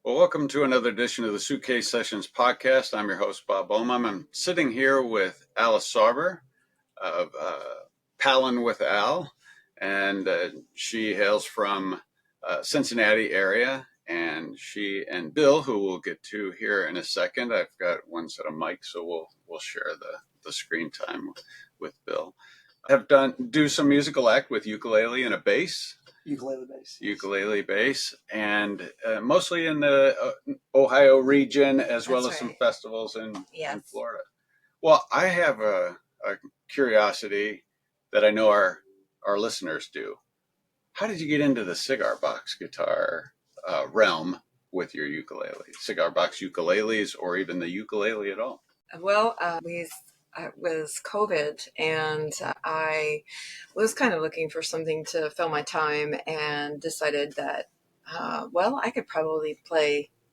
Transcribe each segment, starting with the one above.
Well, welcome to another edition of the Suitcase Sessions podcast. I'm your host, Bob Bowman. I'm sitting here with Alice Saurber of Pallin with Al, and she hails from Cincinnati area. And she and Bill, who we'll get to here in a second, I've got one set of mics, so we'll share the screen time with Bill. Have do some musical act with ukulele and a bass. Ukulele Bass. Ukulele Bass, and mostly in the Ohio region, as well as some festivals in Florida. Well, I have a curiosity that I know our listeners do. How did you get into the cigar box guitar realm with your ukulele? Cigar box ukuleles, or even the ukulele at all? Well, it was COVID, and I was kind of looking for something to fill my time, and decided that, I could probably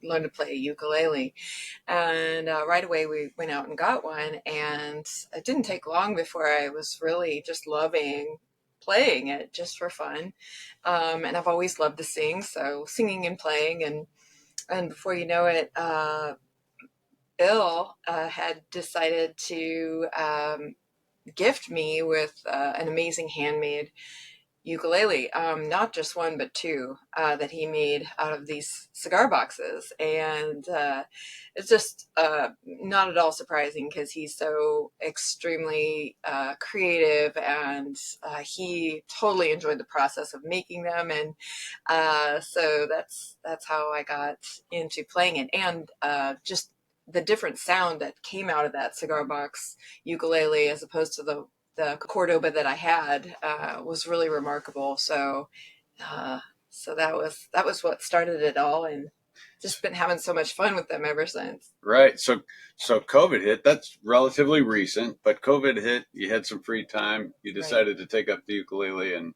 learn to play a ukulele. And right away we went out and got one, and it didn't take long before I was really just loving playing it just for fun. And I've always loved to sing, so singing and playing, and before you know it, Bill had decided to gift me with an amazing handmade ukulele, not just one, but two that he made out of these cigar boxes. And it's just not at all surprising, because he's so extremely creative, and he totally enjoyed the process of making them. And so that's how I got into playing it. And just the different sound that came out of that cigar box ukulele as opposed to the Cordoba that I had was really remarkable. So that was what started it all, and just been having so much fun with them ever since. Right. So COVID hit. That's relatively recent, but COVID hit. You had some free time. You decided to take up the ukulele, and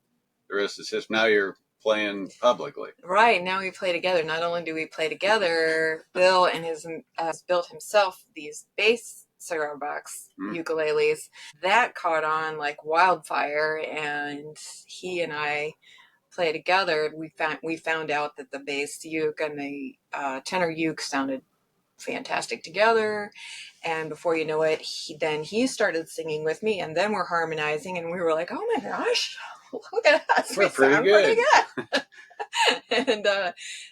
the rest is history. Now you're playing publicly. Right. Now we play together. Not only do we play together, Bill and has built himself these bass cigar box ukuleles that caught on like wildfire, and he and I play together. We found out that the bass uke and the tenor uke sounded fantastic together, and before you know it, he started singing with me, and then we're harmonizing, and we were like, oh my gosh, look at us, we sound pretty good. And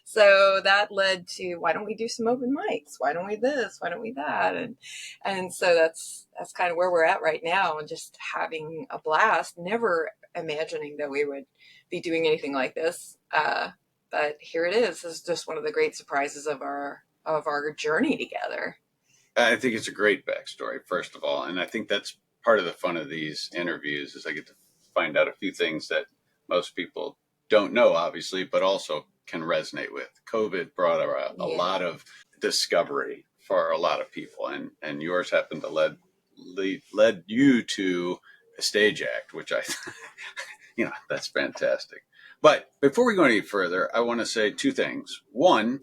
so that led to, why don't we do some open mics? Why don't we this? Why don't we that? And so that's kind of where we're at right now, and just having a blast, never imagining that we would be doing anything like this. But here it is. It's just one of the great surprises of our journey together. I think it's a great backstory, first of all. And I think that's part of the fun of these interviews, is I get to find out a few things that most people don't know, obviously, but also can resonate with. COVID brought a lot of discovery for a lot of people, and yours happened to led you to a stage act, which I, that's fantastic. But before we go any further, I want to say two things. One,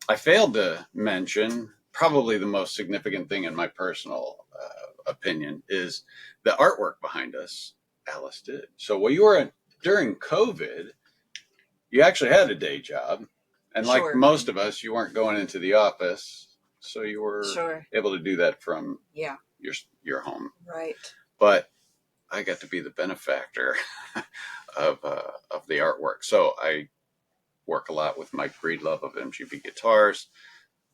I failed to mention probably the most significant thing in my personal opinion is the artwork behind us. Alice did. So while you were during COVID, you actually had a day job, and like most of us, you weren't going into the office, so you were able to do that from your home. Right. But I got to be the benefactor of the artwork. So I work a lot with Mike Breedlove of MGB Guitars,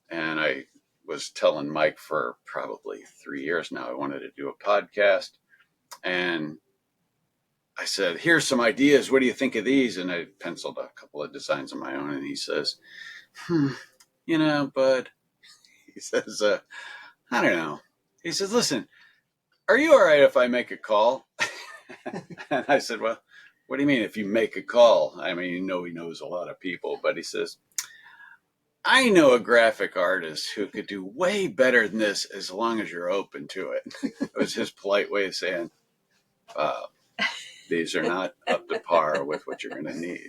and I was telling Mike for probably 3 years now I wanted to do a podcast, and I said, here's some ideas. What do you think of these? And I penciled a couple of designs of my own. And he says, bud, he says, I don't know. He says, listen, are you all right if I make a call? And I said, well, what do you mean if you make a call? I mean, he knows a lot of people, but he says, I know a graphic artist who could do way better than this as long as you're open to it. It was his polite way of saying, these are not up to par with what you're going to need.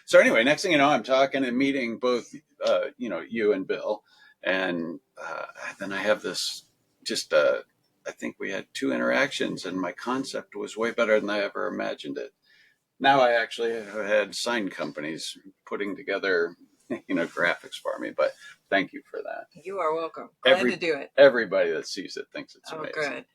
So anyway, next thing you know, I'm talking and meeting both, you and Bill. And then I have this I think we had 2 interactions, and my concept was way better than I ever imagined it. Now I actually have had sign companies putting together, graphics for me. But thank you for that. You are welcome. Glad to do it. Everybody that sees it thinks it's amazing.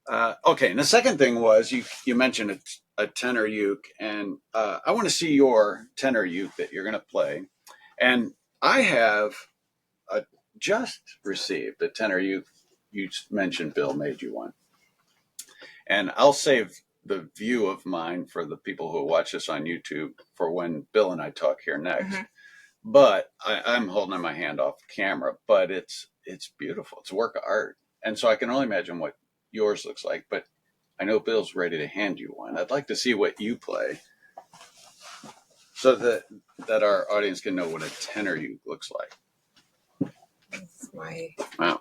Good. Okay, and the second thing was you mentioned a tenor uke, and I want to see your tenor uke that you're going to play. And I have just received a tenor uke. You mentioned Bill made you one. And I'll save the view of mine for the people who watch this on YouTube for when Bill and I talk here next. Mm-hmm. But I'm holding my hand off the camera, but it's beautiful. It's a work of art. And so I can only imagine what yours looks like, but I know Bill's ready to hand you one. I'd like to see what you play so that our audience can know what a tenor uke looks like. That's my... Wow.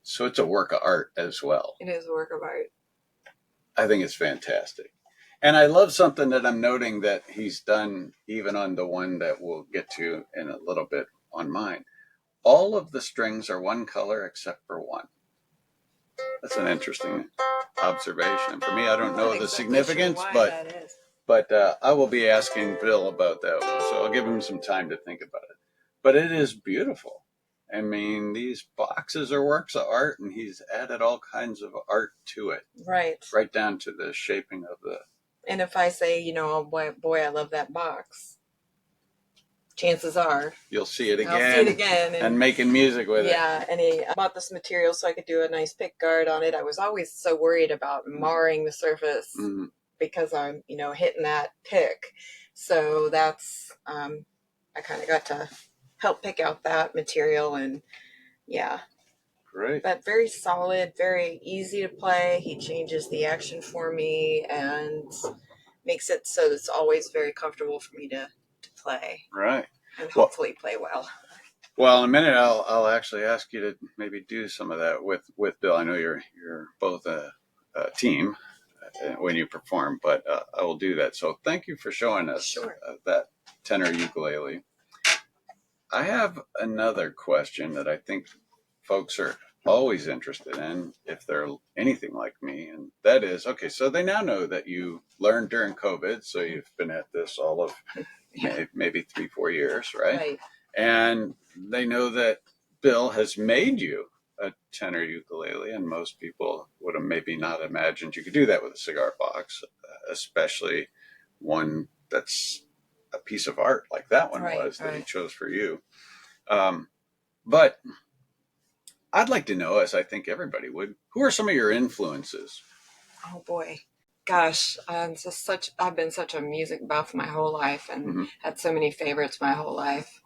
So it's a work of art as well. It is a work of art. I think it's fantastic. And I love something that I'm noting that he's done even on the one that we'll get to in a little bit on mine. All of the strings are one color except for one. That's an interesting observation. For me, I don't know the significance, but I will be asking Bill about that one. So I'll give him some time to think about it. But it is beautiful. I mean, these boxes are works of art, and he's added all kinds of art to it. Right. Right down to the shaping of the... And if I say, oh boy, I love that box, chances are you'll see it again. I'll see it again. And making music with it. Yeah, and I bought this material so I could do a nice pick guard on it. I was always so worried about marring the surface because I'm, hitting that pick. So that's, I kind of got to help pick out that material, and yeah. Great. But very solid, very easy to play. He changes the action for me and makes it so it's always very comfortable for me to play. Right. And hopefully play well. Well, in a minute, I'll actually ask you to maybe do some of that with Bill. I know you're both a team when you perform, but I will do that. So thank you for showing us that tenor ukulele. I have another question that I think folks are always interested in if they're anything like me, and that is, okay, so they now know that you learned during COVID, so you've been at this all of maybe 3-4 years, right? And they know that Bill has made you a tenor ukulele, and most people would have maybe not imagined you could do that with a cigar box, especially one that's a piece of art like that one was that he chose for you. But I'd like to know, as I think everybody would, who are some of your influences? Oh boy, gosh, I've been such a music buff my whole life, and had so many favorites my whole life.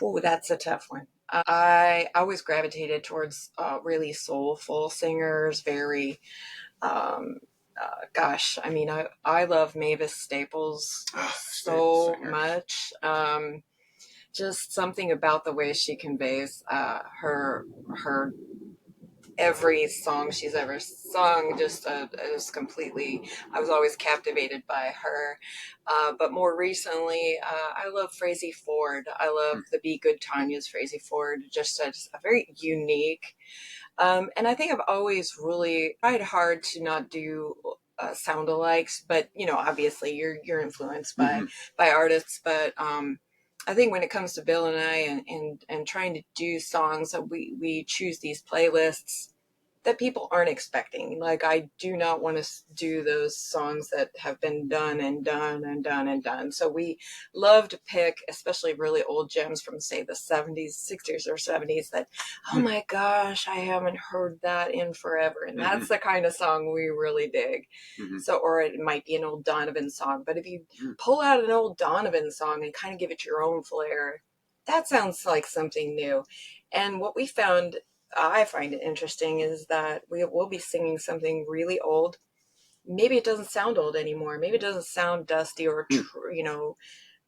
Ooh, that's a tough one. I always gravitated towards really soulful singers. Very, gosh, I mean, I love Mavis Staples so much. Just something about the way she conveys her every song she's ever sung, just completely, I was always captivated by her. But more recently, I love Frazee Ford. I love the Be Good Tanya's Frazee Ford, just a very unique. And I think I've always really tried hard to not do sound-alikes, but obviously you're influenced by artists, but I think when it comes to Bill and I and trying to do songs, that we choose these playlists that people aren't expecting. Like, I do not want to do those songs that have been done and done and done and done. So we love to pick, especially really old gems from, say, the 70s, 60s or 70s that, oh my gosh, I haven't heard that in forever. And that's the kind of song we really dig. So, or it might be an old Donovan song, but if you pull out an old Donovan song and kind of give it your own flair, that sounds like something new. And what we found, I find it interesting, is that we'll be singing something really old. Maybe it doesn't sound old anymore. Maybe it doesn't sound dusty or,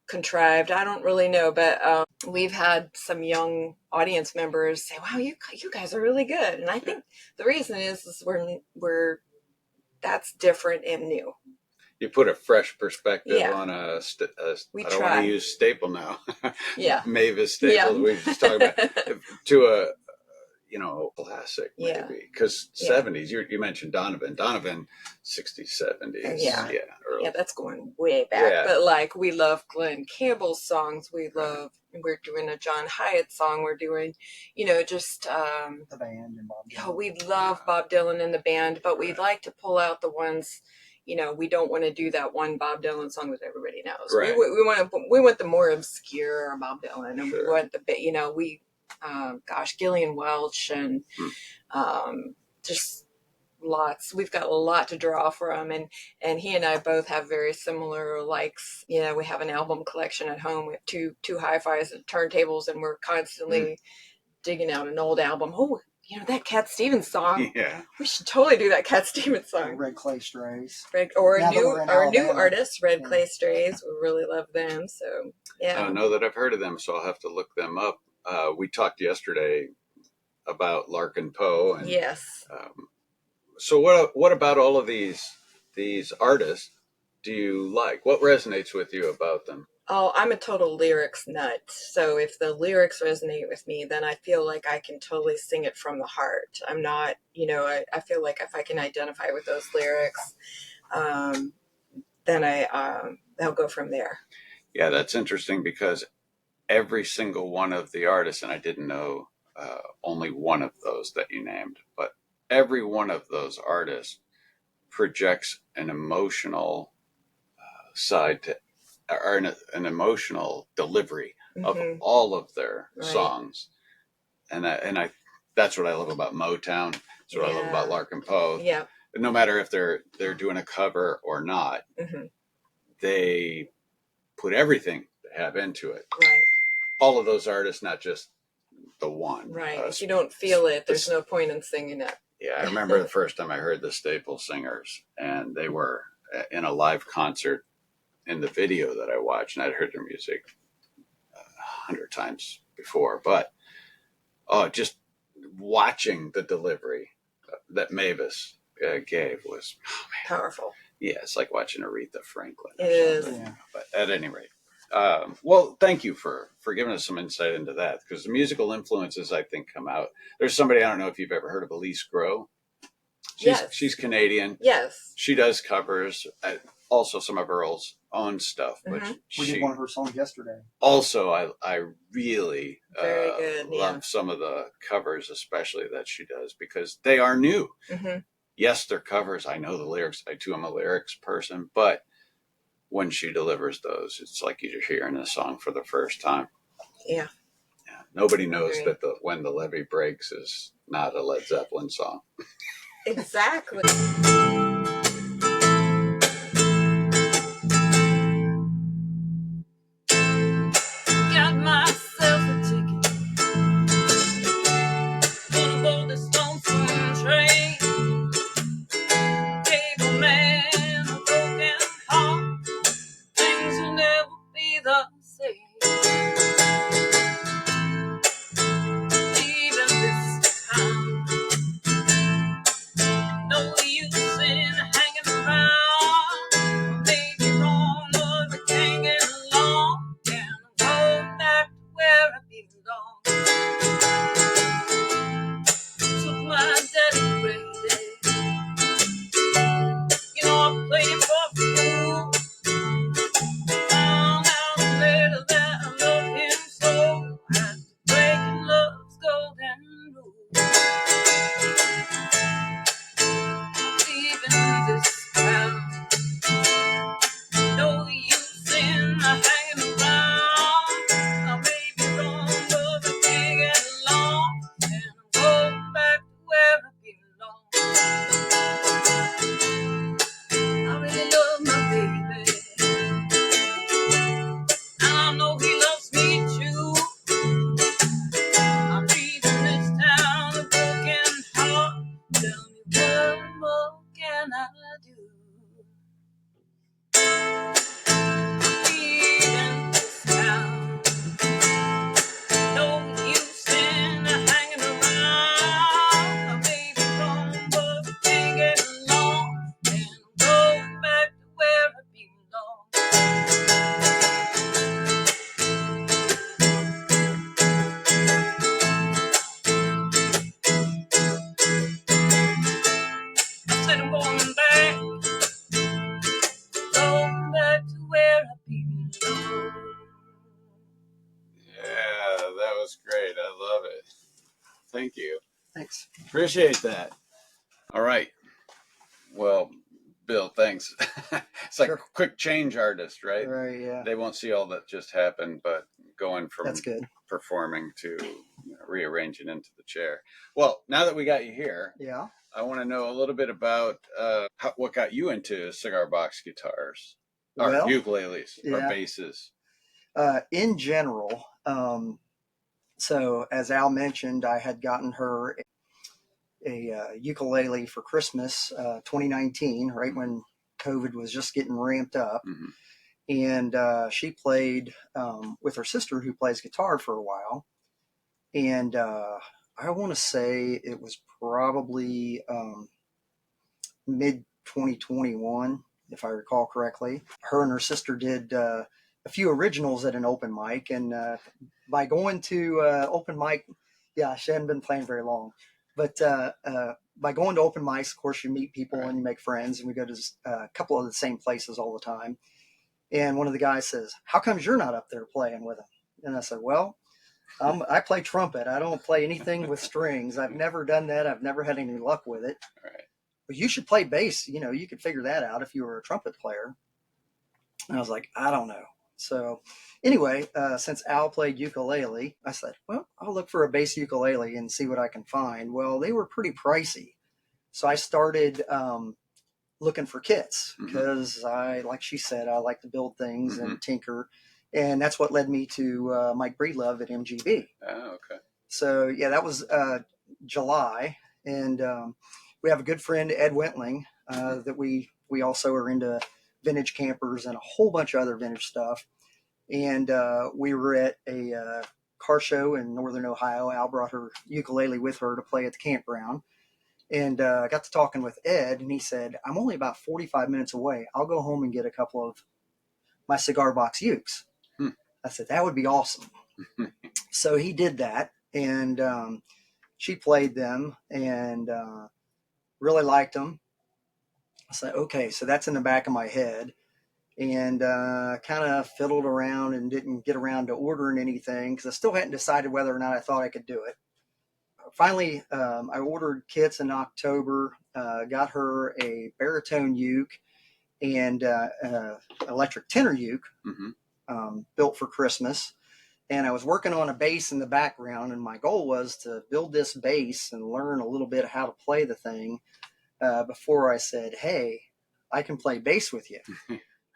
contrived. I don't really know, but we've had some young audience members say, wow, you guys are really good. And I think the reason is we're that's different and new. You put a fresh perspective on I don't want to use staple now. Mavis Staples. We just talked about to classic Yeah. maybe. Because Yeah. 70s, you mentioned Donovan, 60s, 70s. Yeah. Early. Yeah, that's going way back. Yeah. But like, we love Glenn Campbell's songs. We're doing a John Hyatt song. We're doing, just The band and Bob Dylan. we love Bob Dylan and the band, but we'd like to pull out the ones. We don't want to do that one Bob Dylan song that everybody knows. Right. We want the more obscure Bob Dylan, and Sure. we want Gillian Welch and just lots. We've got a lot to draw from, and he and I both have very similar likes. We have an album collection at home. We have two hi-fis and turntables, and we're constantly digging out an old album. Oh, that Cat Stevens song. Yeah. We should totally do that Cat Stevens song. Red Clay Strays. Or Now that we're in a new Alabama. artist, Red Clay Strays. We really love them. So, yeah. I don't know that I've heard of them, so I'll have to look them up. We talked yesterday about Larkin Poe. And, yes. So what about all of these artists do you like? What resonates with you about them? Oh, I'm a total lyrics nut. So if the lyrics resonate with me, then I feel like I can totally sing it from the heart. I'm not, I feel like if I can identify with those lyrics, then I'll go from there. Yeah, that's interesting because every single one of the artists, and I didn't know only one of those that you named, but every one of those artists projects an emotional side to, or an emotional delivery of all of their songs, and I that's what I love about Motown. That's what I love about Larkin Poe. Yeah. No matter if they're doing a cover or not, they put everything they have into it. Right. All of those artists, not just the one. Right. If you don't feel it, there's no point in singing it. Yeah, I remember the first time I heard the Staples Singers, and they were in a live concert. In the video that I watched, and I'd heard their music 100 times before, but just watching the delivery that Mavis gave was powerful. Yeah, it's like watching Aretha Franklin. It is. Yeah. But at any rate, well, thank you for giving us some insight into that, because the musical influences I think come out. There's somebody, I don't know if you've ever heard of Elise LeGrow. She's Canadian. Yes. She does covers. Also some of her own stuff, but we did one of her songs yesterday. Also, I really very good. love some of the covers, especially that she does, because they are new. Yes, they're covers. I know the lyrics. I too am a lyrics person, but when she delivers those, it's like you're hearing a song for the first time. Yeah. Nobody knows that When the Levee Breaks is not a Led Zeppelin song. Exactly. Got myself a ticket on board this lonesome train. Gave a man a broken heart. Things will never be the same. Even this time, no use in hanging around. Maybe wrong, but we can't get along. And I'm going back to where I belong. Took my daddy crazy. I'm playing for a fool. Found out later that I love him so. Had to break in love's golden rule. Leaving this town. No use in hanging around. I may be wrong, but I great. I love it. Thank you. Thanks. Appreciate that. All right. Well, Bill, thanks. It's like Sure. quick change artist, right? Right, yeah. They won't see all that just happened, but going from That's good. performing to rearranging into the chair. Well, now that we got you here, Yeah. I want to know a little bit about what got you into cigar box guitars, or Well, ukuleles, or yeah. basses. In general, so as Al mentioned, I had gotten her a ukulele for Christmas 2019, right when COVID was just getting ramped up. Mhm. And she played with her sister who plays guitar for a while. And I want to say it was probably mid 2021, if I recall correctly. Her and her sister did a few originals at an open mic. And by going to open mic, yeah, she hadn't been playing very long. But by going to open mics, of course, you meet people and you make friends. And we go to a couple of the same places all the time. And one of the guys says, "How comes you're not up there playing with them?" And I said, "Well, I play trumpet. I don't play anything with strings. I've never done that. I've never had any luck with it. Right. But you should play bass. You know, you could figure that out if you were a trumpet player." And I was like, "I don't know." So anyway, since Al played ukulele, I said, "Well, I'll look for a bass ukulele and see what I can find." Well, they were pretty pricey. So I started looking for kits because like she said, I like to build things and tinker. And that's what led me to Mike Breedlove at MGB. Oh, okay. So yeah, that was July. And we have a good friend, Ed Wentling, that we also are into vintage campers and a whole bunch of other vintage stuff. And we were at a car show in Northern Ohio. Al brought her ukulele with her to play at the campground. And I got to talking with Ed, and he said, "I'm only about 45 minutes away. I'll go home and get a couple of my Cigar Box Ukes." I said, "That would be awesome." So he did that, and she played them and really liked them. I said, "Okay, so that's in the back of my head." And kind of fiddled around and didn't get around to ordering anything because I still hadn't decided whether or not I thought I could do it. Finally, I ordered kits in October, got her a baritone uke and electric tenor uke built for Christmas. And I was working on a bass in the background, and my goal was to build this bass and learn a little bit how to play the thing before I said, "Hey, I can play bass with you."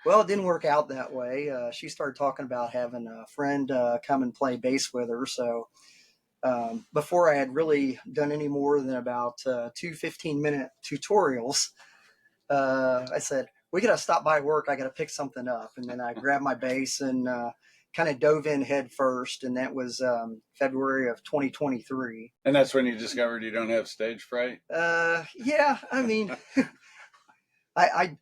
Well, it didn't work out that way. She started talking about having a friend come and play bass with her. So before I had really done any more than about 2 15-minute tutorials, I said, "We got to stop by work. I got to pick something up." And then I grabbed my bass and kind of dove in head first. And that was February of 2023. And that's when you discovered you don't have stage fright? Yeah, I mean, I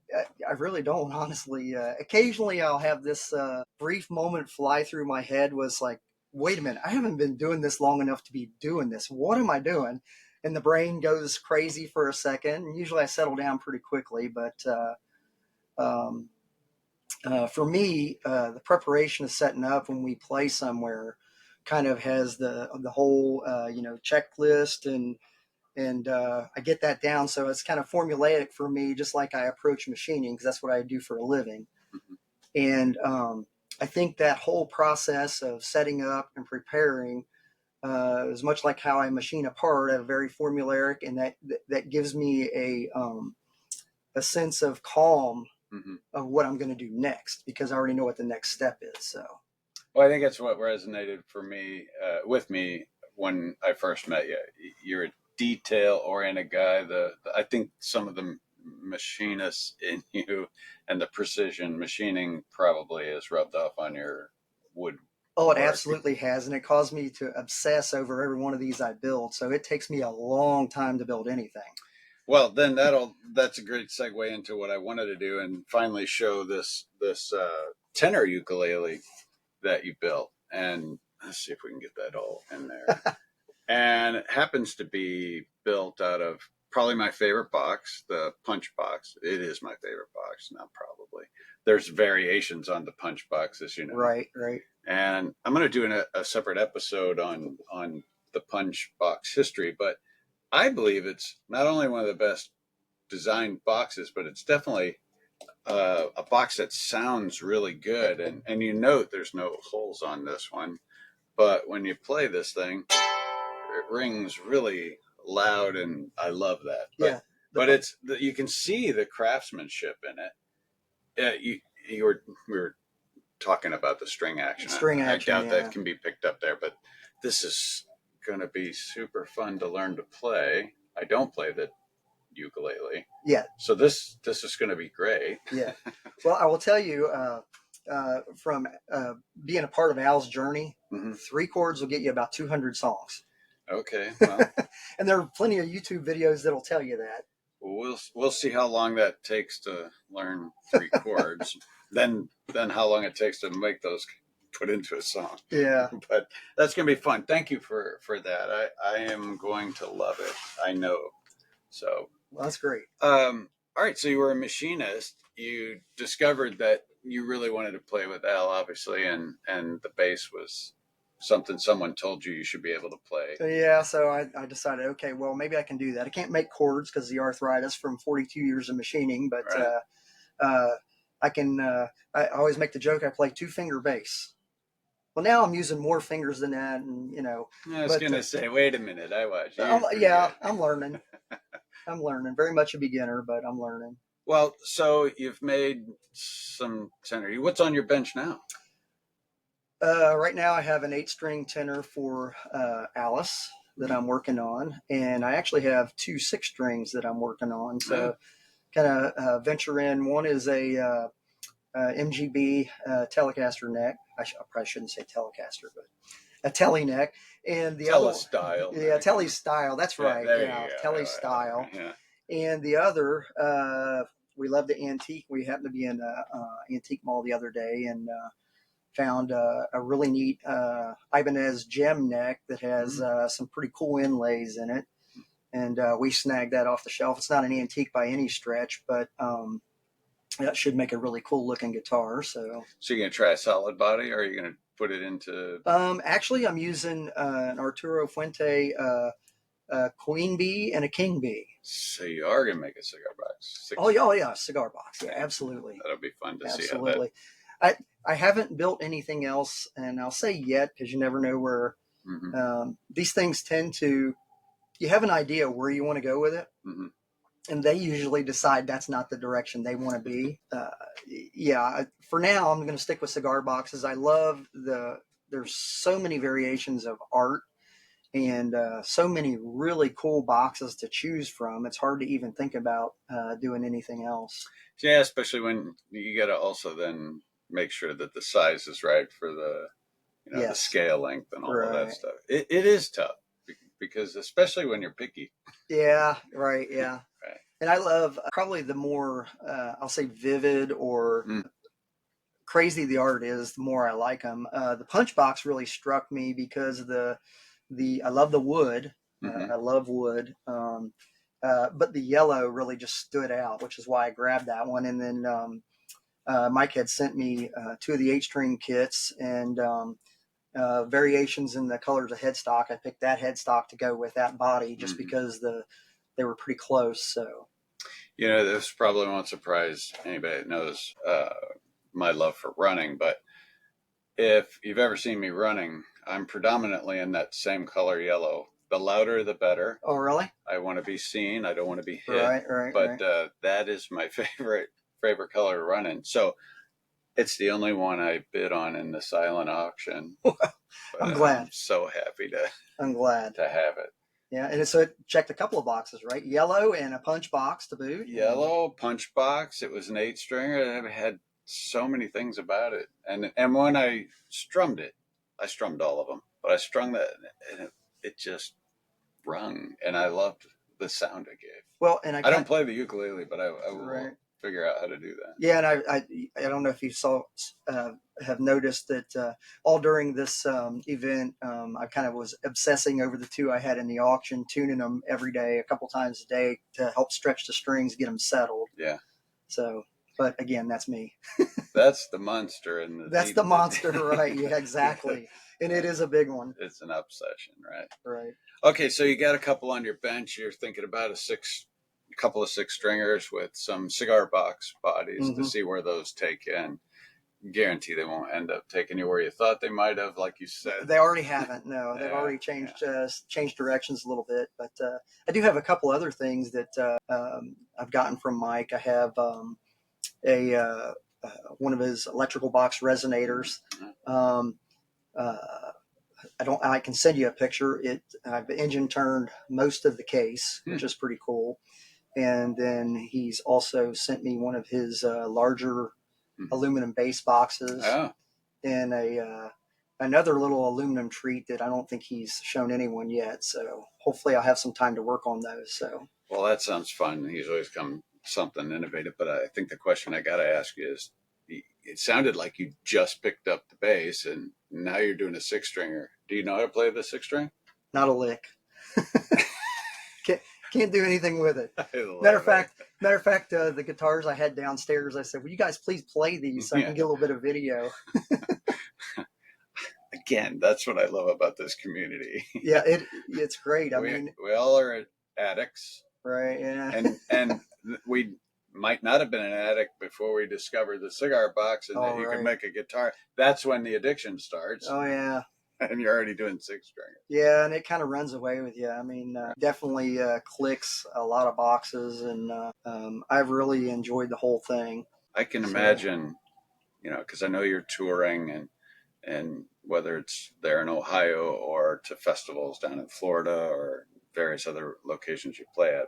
really don't, honestly. Occasionally I'll have this brief moment fly through my head was like, "Wait a minute, I haven't been doing this long enough to be doing this. What am I doing?" And the brain goes crazy for a second. And usually I settle down pretty quickly. But for me, the preparation of setting up when we play somewhere kind of has the whole, checklist and I get that down. So it's kind of formulaic for me, just like I approach machining, because that's what I do for a living. And I think that whole process of setting up and preparing is much like how I machine a part, very formulaic, and that gives me a sense of calm of what I'm going to do next, because I already know what the next step is. So, well, I think that's what resonated for me with me when I first met you. You're a detail-oriented guy. I think some of the machinists in you and the precision machining probably is rubbed off on your wood. Oh, it absolutely has, and it caused me to obsess over every one of these I build. So it takes me a long time to build anything. Well, then that's a great segue into what I wanted to do and finally show this tenor ukulele that you built. And let's see if we can get that all in there. And it happens to be built out of probably my favorite box, the punch box. It is my favorite box, not probably. There's variations on the punch box, as you know. Right. And I'm going to do a separate episode on the punch box history, but I believe it's not only one of the best designed boxes, but it's definitely a box that sounds really good. And you note there's no holes on this one, but when you play this thing, it rings really loud, and I love that. Yeah. But it's you can see the craftsmanship in it. We were talking about the string action. I doubt that can be picked up there, but this is going to be super fun to learn to play. I don't play the ukulele. Yeah. So this is going to be great. Yeah. Well, I will tell you, from being a part of Al's journey, 3 chords will get you about 200 songs. Okay. Well, and there are plenty of YouTube videos that'll tell you that. We'll see how long that takes to learn 3 chords. then how long it takes to make those put into a song. Yeah. But that's going to be fun. Thank you for that. I am going to love it. I know. So. Well, that's great. All right. So you were a machinist. You discovered that you really wanted to play with Al, obviously, and the bass was something someone told you should be able to play. Yeah, so I decided, okay, well, maybe I can do that. I can't make chords because of the arthritis from 42 years of machining, but right. I can. I always make the joke I play 2-finger bass. Well, now I'm using more fingers than that, and I was going to say, wait a minute, I watch. I'm learning. I'm learning. Very much a beginner, but I'm learning. Well, so you've made some tenor. What's on your bench now? Right now I have an 8-string tenor for Alice that I'm working on, and I actually have 2 6-strings that I'm working on. So kind of venture in. One is a MGB Telecaster neck. I probably shouldn't say Telecaster, but a Tele neck. And the other style. Yeah, Tele style. That's right. Yeah, Tele style. Yeah. And the other, we love the antique. We happened to be in an antique mall the other day and found a really neat Ibanez gem neck that has some pretty cool inlays in it. And we snagged that off the shelf. It's not an antique by any stretch, but that should make a really cool looking guitar. So you're going to try a solid body, or are you going to put it into? Actually, I'm using an Arturo Fuente queen bee and a king bee. So you are going to make a cigar box. Oh yeah, cigar box. Yeah, absolutely. That'll be fun to see. Absolutely. I haven't built anything else, and I'll say yet because you never know where these things tend to. You have an idea where you want to go with it, and they usually decide that's not the direction they want to be. For now, I'm going to stick with cigar boxes. I love there's so many variations of art and so many really cool boxes to choose from. It's hard to even think about doing anything else. Yeah, especially when you got to also then make sure that the size is right for the the scale length and all of that stuff. It is tough because especially when you're picky. Yeah, right. Yeah. Right. And I love probably the more, I'll say vivid or crazy the art is, the more I like them. The punch box really struck me because I love the wood. I love wood. But the yellow really just stood out, which is why I grabbed that one. And then Mike had sent me 2 of the 8-string kits and variations in the colors of headstock. I picked that headstock to go with that body just because they were pretty close. So, this probably won't surprise anybody that knows my love for running, but if you've ever seen me running, I'm predominantly in that same color yellow. The louder, the better. Oh, really? I want to be seen. I don't want to be hit. Right. But that is my favorite color running. So it's the only one I bid on in the silent auction. I'm glad. I'm so happy to have it. Yeah, and so it checked a couple of boxes, right? Yellow and a punch box to boot. Yellow punch box. It was an 8-stringer. It had so many things about it. And when I strummed it, I strummed all of them, but I strung that and it just rung, and I loved the sound it gave. Well, and I don't play the ukulele, but I will figure out how to do that. Yeah, and I don't know if you have noticed that all during this event, I kind of was obsessing over the 2 I had in the auction, tuning them every day, a couple times a day to help stretch the strings, get them settled. Yeah. So, But again, that's me. That's the monster in the That's the monster, right? Yeah, exactly. And it is a big one. It's an obsession, right? Right. Okay, so you got a couple on your bench. You're thinking about a couple of six stringers with some cigar box bodies to see where those take in. Guarantee they won't end up taking you where you thought they might have, like you said. They already haven't. No, they've already changed changed directions a little bit. But I do have a couple other things that I've gotten from Mike. I have a one of his electrical box resonators. I can send you a picture. I've engine turned most of the case, which is pretty cool. And then he's also sent me one of his larger aluminum bass boxes and another little aluminum treat that I don't think he's shown anyone yet. So hopefully I'll have some time to work on those. So, well, that sounds fun. He's always come something innovative, but I think the question I got to ask you is, it sounded like you just picked up the bass and now you're doing a six stringer. Do you know how to play the six string? Not a lick. Can't do anything with it. Matter of fact, the guitars I had downstairs, I said, will you guys please play these so I can get a little bit of video? Again, that's what I love about this community. Yeah, it's great. I mean, we all are addicts. Right, yeah. And we might not have been an addict before we discovered the cigar box and that you can make a guitar. That's when the addiction starts. Oh, yeah. And you're already doing six stringers. Yeah, and it kind of runs away with you. I mean, definitely clicks a lot of boxes, and I've really enjoyed the whole thing. I can imagine, because I know you're touring, and whether it's there in Ohio or to festivals down in Florida or various other locations you play at,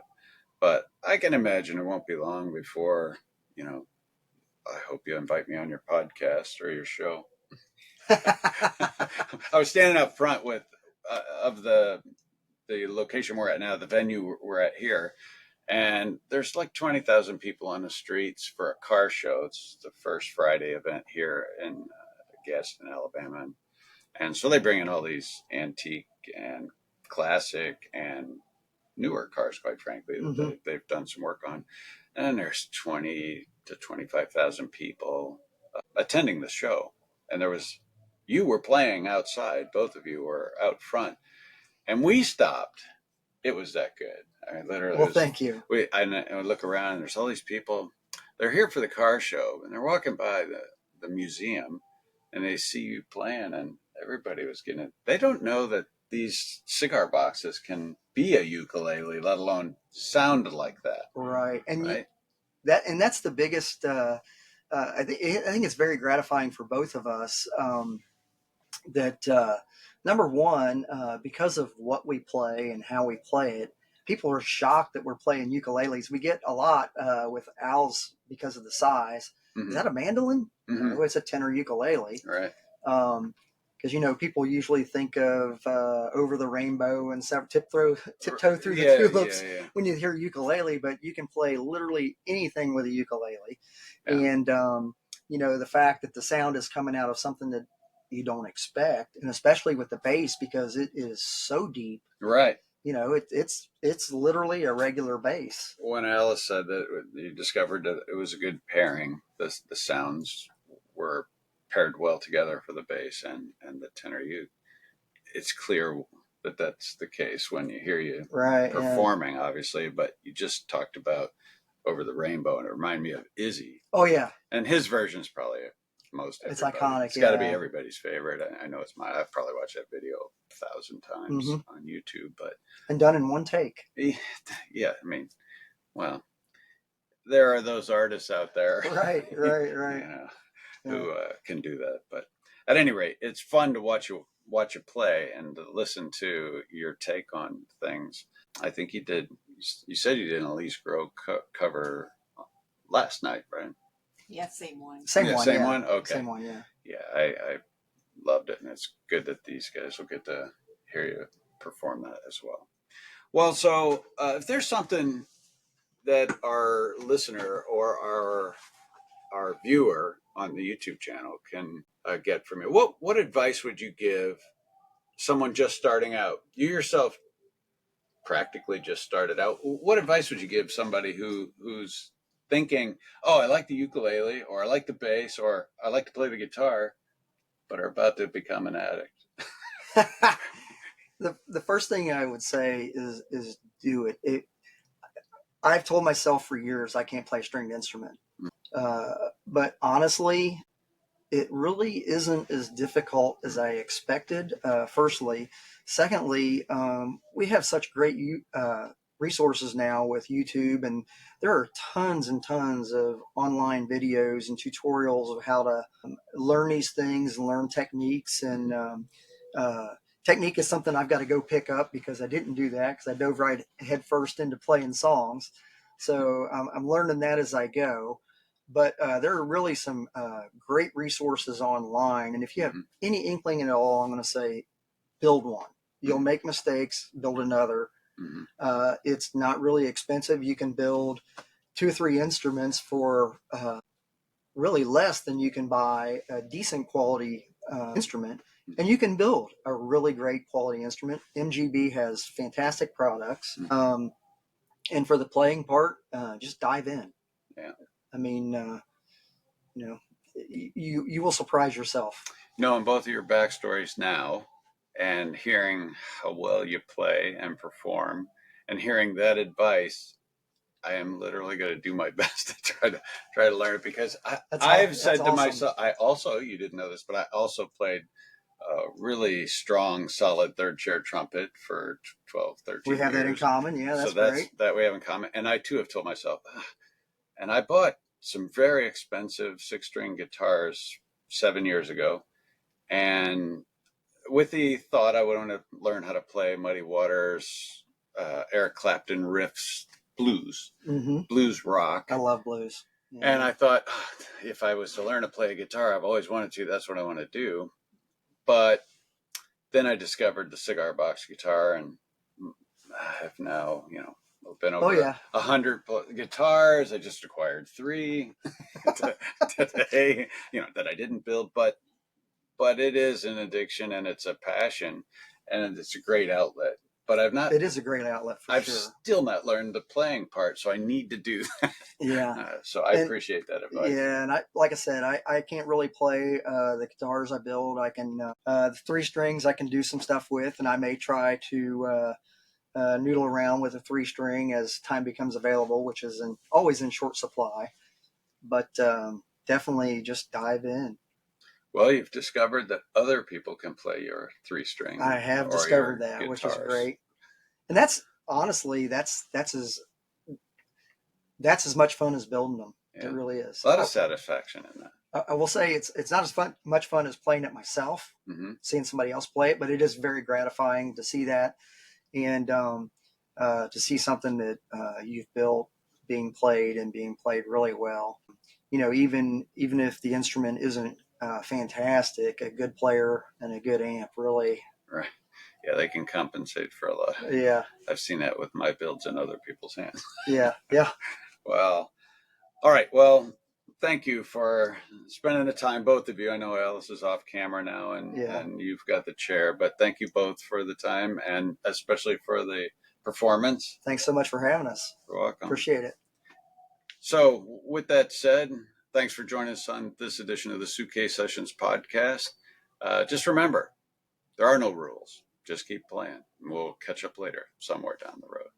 but I can imagine it won't be long before, I hope you invite me on your podcast or your show. I was standing up front with of the location we're at now, the venue we're at here, and there's like 20,000 people on the streets for a car show. It's the first Friday event here in Gadsden, Alabama, and so they bring in all these antique and classic and newer cars, quite frankly, that they've done some work on, and there's 20 to 25,000 people attending the show, and you were playing outside. Both of you were out front. And we stopped. It was that good. I mean, literally. Well, thank you. I look around, and there's all these people. They're here for the car show, and they're walking by the museum, and they see you playing, and everybody was getting it. They don't know that these cigar boxes can be a ukulele, let alone sound like that. Right. And that's the biggest, I think it's very gratifying for both of us. That number one, because of what we play and how we play it, people are shocked that we're playing ukuleles. We get a lot with Al's because of the size. Is that a mandolin? Oh, it's a tenor ukulele. Right. Because people usually think of Over the Rainbow and tiptoe through the tulips when you hear ukulele, but you can play literally anything with a ukulele. And the fact that the sound is coming out of something that you don't expect, and especially with the bass, because it is so deep, right? It's literally a regular bass. When Alice said that you discovered that it was a good pairing, the sounds were paired well together for the bass and the tenor uke. It's clear that that's the case when you hear you performing, obviously. But you just talked about Over the Rainbow, and it reminded me of Izzy. Oh yeah, and his version's probably most everybody. It's iconic. It's got to be everybody's favorite. I know it's mine. I've probably watched that video 1,000 times on YouTube, and done in one take. Yeah, I mean, well, there are those artists out there, right, who can do that. But at any rate, it's fun to watch you play and to listen to your take on things. I think you said you did an Elise LeGrow cover last night, right? Yeah, same one. Same one. Okay. Same one. Yeah. Yeah, I loved it, and it's good that these guys will get to hear you perform that as well. Well, so if there's something that our listener or our viewer on the YouTube channel can get from you, what advice would you give someone just starting out? You yourself practically just started out. What advice would you give somebody who's thinking, oh, I like the ukulele, or I like the bass, or I like to play the guitar, but are about to become an addict. The first thing I would say is do it. I've told myself for years I can't play a stringed instrument, but honestly, it really isn't as difficult as I expected. Firstly, secondly, we have such great resources now with YouTube, and there are tons and tons of online videos and tutorials of how to learn these things and learn techniques. And technique is something I've got to go pick up because I didn't do that because I dove right head first into playing songs. So I'm learning that as I go. But there are really some great resources online. And if you have any inkling at all, I'm going to say build one. You'll make mistakes, build another. It's not really expensive. You can build 2 or 3 instruments for really less than you can buy a decent quality instrument. And you can build a really great quality instrument. MGB has fantastic products. And for the playing part, just dive in. Yeah. I mean, you will surprise yourself. Knowing both of your backstories now and hearing how well you play and perform and hearing that advice, I am literally going to do my best to try to learn it because I've said to myself, I also, you didn't know this, but I also played a really strong, solid third chair trumpet for 12, 13 years. We have that in common. Yeah, that's great. That we have in common. And I too have told myself, and I bought some very expensive 6-string guitars 7 years ago. And with the thought I would want to learn how to play Muddy Waters, Eric Clapton riffs, blues rock. I love blues. Yeah. And I thought, if I was to learn to play a guitar, I've always wanted to, that's what I want to do. But then I discovered the Cigar Box guitar, and I have now, been over 100 guitars. I just acquired 3 today, that I didn't build, but it is an addiction and it's a passion and it's a great outlet. But it is a great outlet for sure. I've still not learned the playing part, so I need to do that. Yeah. So I appreciate that advice. Yeah, and like I said, I can't really play the guitars I build. I can the 3 strings I can do some stuff with, and I may try to noodle around with a 3-string as time becomes available, which is always in short supply. But definitely just dive in. Well, you've discovered that other people can play your 3-string. I have discovered that, guitars, which is great. And that's honestly that's as much fun as building them. Yeah. It really is. A lot of satisfaction in that. I will say it's not as much fun as playing it myself, seeing somebody else play it, but it is very gratifying to see that and to see something that you've built being played and being played really well. Even if the instrument isn't fantastic, a good player and a good amp really. Right. Yeah, they can compensate for a lot. Yeah. I've seen that with my builds in other people's hands. Yeah. Well, all right. Well, thank you for spending the time, both of you. I know Alice is off camera now and you've got the chair, but thank you both for the time and especially for the performance. Thanks so much for having us. You're welcome. Appreciate it. So with that said, thanks for joining us on this edition of the Suitcase Sessions podcast. Just remember, there are no rules. Just keep playing. We'll catch up later somewhere down the road.